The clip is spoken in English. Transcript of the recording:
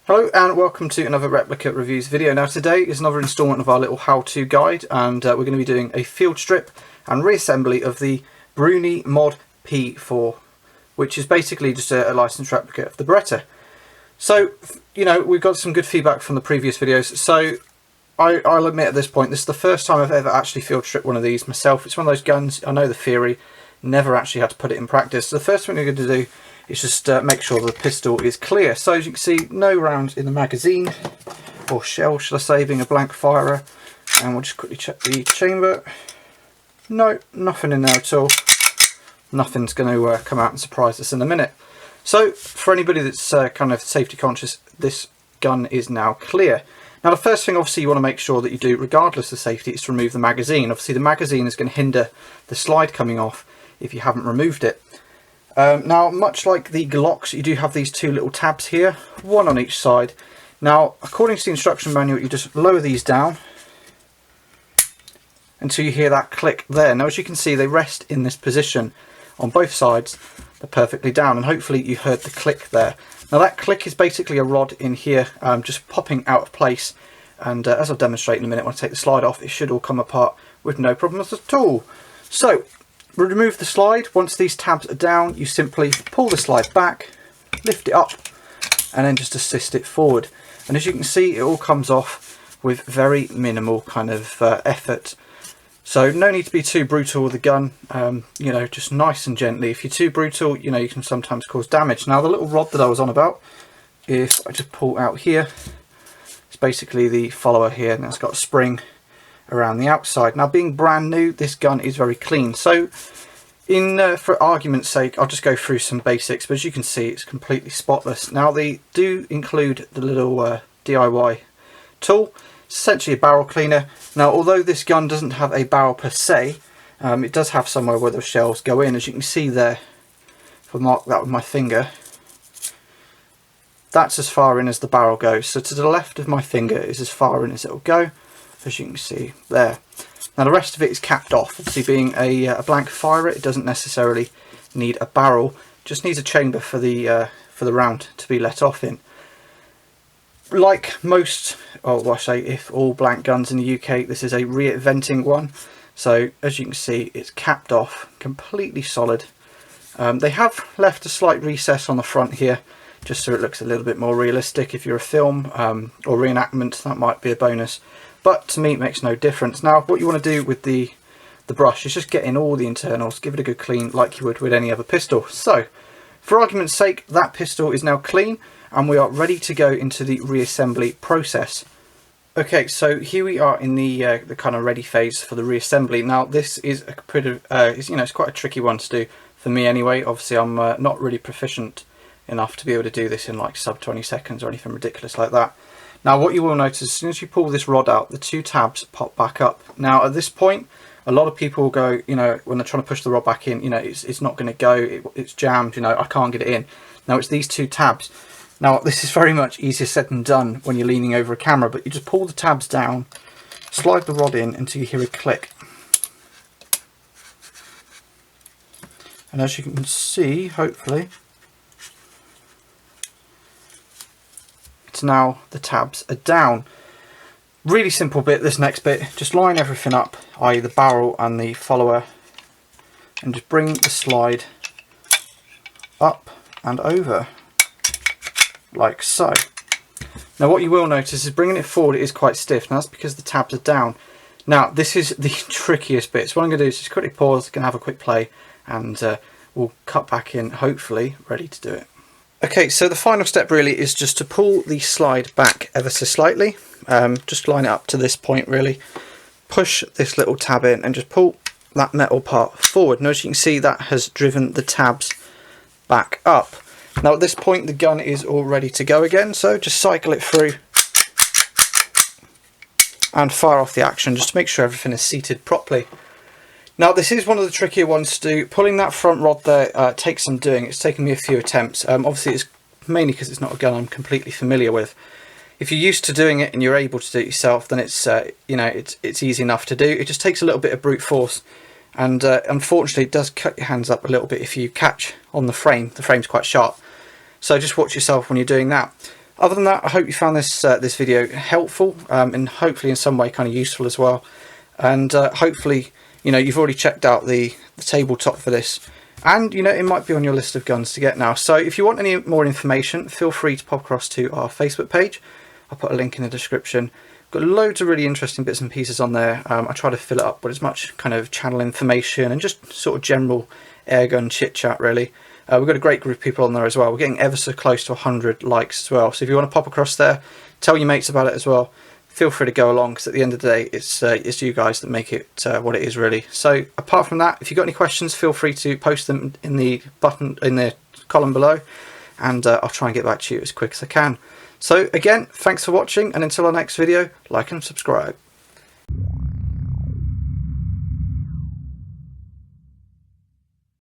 Hello and welcome to another replica reviews video. Now today is another instalment of our little how-to guide, and we're going to be doing a field strip and reassembly of the Bruni P4, which is basically just a licensed replica of the Beretta. So, you know, we've got some good feedback from the previous videos, so I'll admit at this point, this is the first time I've ever actually field stripped one of these myself. It's one of those guns, I know the theory, never actually had to put it in practice. So the first thing we're going to do is just make sure the pistol is clear. So as you can see, no rounds in the magazine, or shell should I say, being a blank firer. And we'll just quickly check the chamber. No, nothing in there at all. Nothing's going to come out and surprise us in a minute. So for anybody that's kind of safety conscious, this gun is now clear. Now the first thing obviously you want to make sure that you do, regardless of safety, is to remove the magazine. Obviously the magazine is going to hinder the slide coming off if you haven't removed it. Now, much like the Glocks, you do have these two little tabs here, one on each side. Now, according to the instruction manual, you just lower these down until you hear that click there. Now, as you can see, they rest in this position on both sides. They're perfectly down, and hopefully you heard the click there. Now, that click is basically a rod in here, just popping out of place. And as I'll demonstrate in a minute, when I take the slide off, it should all come apart with no problems at all. So, remove the slide. Once these tabs are down, you simply pull the slide back, lift it up, and then just assist it forward. And as you can see, it all comes off with very minimal kind of effort. So no need to be too brutal with the gun, you know, just nice and gently. If you're too brutal, you know, you can sometimes cause damage. Now the little rod that I was on about, if I just pull out here, it's basically the follower here, and it's got a spring around the outside. Now, being brand new, this gun is very clean. So for argument's sake, I'll just go through some basics, but as you can see, it's completely spotless. Now, they do include the little DIY tool. It's essentially a barrel cleaner. Now, although this gun doesn't have a barrel per se, it does have somewhere where the shells go in. As you can see there, if I mark that with my finger, that's as far in as the barrel goes. So to the left of my finger is as far in as it will go, as you can see there. Now the rest of it is capped off. Obviously, being a blank firer, it doesn't necessarily need a barrel, just needs a chamber for the round to be let off in. Like most, or well, I say if all blank guns in the UK, this is a rear venting one. So as you can see, it's capped off, completely solid. They have left a slight recess on the front here, just so it looks a little bit more realistic. If you're a film or reenactment, that might be a bonus. But to me, it makes no difference. Now, what you want to do with the brush is just get in all the internals, give it a good clean like you would with any other pistol. So, for argument's sake, that pistol is now clean, and we are ready to go into the reassembly process. Okay, so here we are in the kind of ready phase for the reassembly. Now, this is a pretty, it's quite a tricky one to do for me anyway. Obviously, I'm not really proficient enough to be able to do this in like sub 20 seconds or anything ridiculous like that. Now what you will notice, as soon as you pull this rod out, the two tabs pop back up. Now at this point, a lot of people will go, you know, when they're trying to push the rod back in, you know, it's not going to go, it's jammed, you know, I can't get it in. Now it's these two tabs. Now this is very much easier said than done when you're leaning over a camera, but you just pull the tabs down, slide the rod in until you hear a click. And as you can see, hopefully, now the tabs are down. Really simple bit, this next bit, just line everything up, i.e. the barrel and the follower, and just bring the slide up and over like so. Now what you will notice is bringing it forward, it is quite stiff. Now that's because the tabs are down. Now this is the trickiest bit, so what I'm going to do is just quickly pause, going to have a quick play, and we'll cut back in, hopefully ready to do it. Okay, so the final step really is just to pull the slide back ever so slightly. Just line it up to this point really. Push this little tab in and just pull that metal part forward. Now as you can see, that has driven the tabs back up. Now at this point the gun is all ready to go again, so just cycle it through and fire off the action just to make sure everything is seated properly. Now this is one of the trickier ones to do. Pulling that front rod there takes some doing. It's taken me a few attempts. Obviously it's mainly because it's not a gun I'm completely familiar with. If you're used to doing it and you're able to do it yourself, then it's you know, it's easy enough to do. It just takes a little bit of brute force, and unfortunately it does cut your hands up a little bit if you catch on the frame. The frame's quite sharp, so just watch yourself when you're doing that. Other than that, I hope you found this this video helpful, and hopefully in some way kind of useful as well. And hopefully, you know, you've already checked out the tabletop for this, and you know, it might be on your list of guns to get now. So if you want any more information, feel free to pop across to our Facebook page. I'll put a link in the description. Got loads of really interesting bits and pieces on there. I try to fill it up with as much kind of channel information and just sort of general airgun chit chat really. We've got a great group of people on there as well. We're getting ever so close to 100 likes as well. So if you want to pop across there, tell your mates about it as well. Feel free to go along, because at the end of the day, it's you guys that make it what it is really. So apart from that, if you've got any questions, feel free to post them in the column below, and I'll try and get back to you as quick as I can. So again, thanks for watching, and until our next video, like and subscribe.